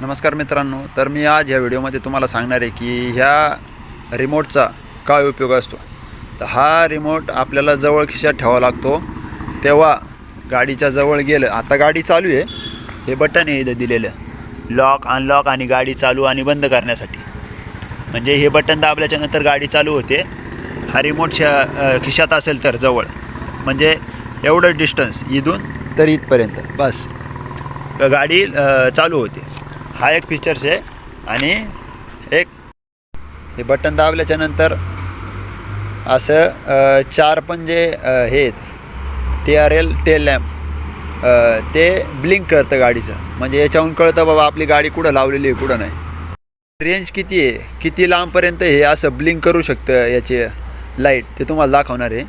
नमस्कार मित्रांनो, तर मी आज ह्या व्हिडिओमध्ये तुम्हाला सांगणार आहे की ह्या रिमोटचा काय उपयोग असतो. तर हा रिमोट आपल्याला जवळ खिशात ठेवावा लागतो. तेव्हा गाडीच्या जवळ गेलं, आता गाडी चालू आहे, हे बटन आहे इथं दिलेलं, लॉक अनलॉक आणि गाडी चालू आणि बंद करण्यासाठी. म्हणजे हे बटन दाबल्याच्या नंतर गाडी चालू होते. हा रिमोटच्या खिशात असेल तर जवळ, म्हणजे एवढं डिस्टन्स इथून तर इथपर्यंत बस गाडी चालू होते. हा एक फीचर्स आहे. आणि एक हे बटन दाबल्याच्या नंतर असं चार पण जे हे आहेत TRL टेल लॅम्प, ते ब्लिंक करतं गाडीचं. म्हणजे याच्याहून कळतं बाबा आपली गाडी कुठं लावलेली आहे कुठं नाही. रेंज किती आहे, किती लांबपर्यंत हे असं ब्लिंक करू शकतं याचे लाईट, ते तुम्हाला दाखवणार आहे.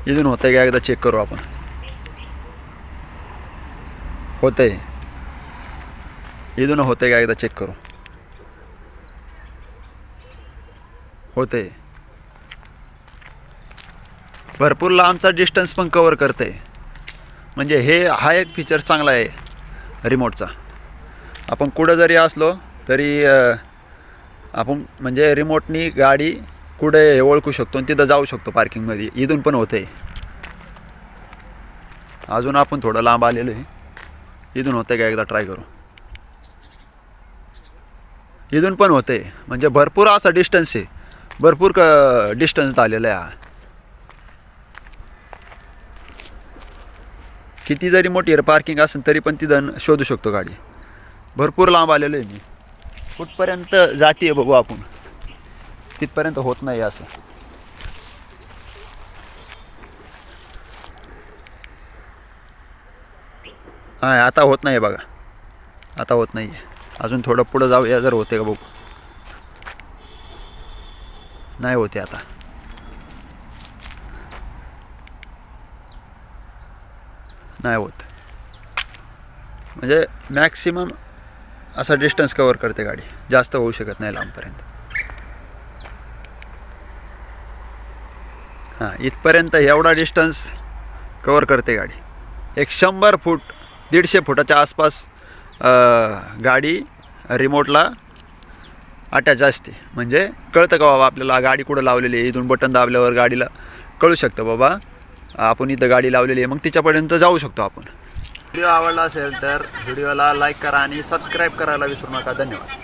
इथून होतं का एकदा चेक करू आपण. होतं आहे, इथून होतं का एकदा चेक करू. होतं आहे, भरपूर लांबचा डिस्टन्स पण कवर करतं आहे. म्हणजे हा एक फीचर चांगला आहे रिमोटचा. आपण कुठं जरी असलो तरी आपण म्हणजे रिमोटनी गाडी कुठे ओळखू शकतो आणि तिथं जाऊ शकतो पार्किंगमध्ये. इथून पण होतं आहे. अजून आपण थोडं लांब आलेलो आहे, इथून होतं का एकदा ट्राय करू. इथून पण होते. म्हणजे भरपूर असा डिस्टन्स आहे, भरपूर डिस्टन्स झालेला आहे. हा किती जरी मोठी एअर पार्किंग असेल तरी पण तिथं शोधू शकतो गाडी. भरपूर लांब आलेलो आहे मी. कुठपर्यंत जाते बघू आपण. तिथपर्यंत होत नाही असं. हां, आता होत नाही बघा, आता होत नाही आहे. अजून थोडं पुढं जाऊया, जर होते का बघू. नाही होते आता. नाही होत. म्हणजे मॅक्सिमम असा डिस्टन्स कवर करते गाडी, जास्त होऊ शकत नाही लांबपर्यंत. हां, इथपर्यंत एवढा डिस्टन्स कवर करते गाडी. एक 100 फूट 150 फुटाच्या आसपास गाडी रिमोटला अटॅच असते. म्हणजे कळतं का बाबा आपल्याला गाडी कुठं लावलेली आहे. इथून बटन दाबल्यावर गाडीला कळू शकतं बाबा आपण इथं गाडी लावलेली आहे, मग तिच्यापर्यंत जाऊ शकतो आपण. व्हिडिओ आवडला असेल तर व्हिडिओला लाईक करा आणि सबस्क्राईब करायला विसरू नका. धन्यवाद.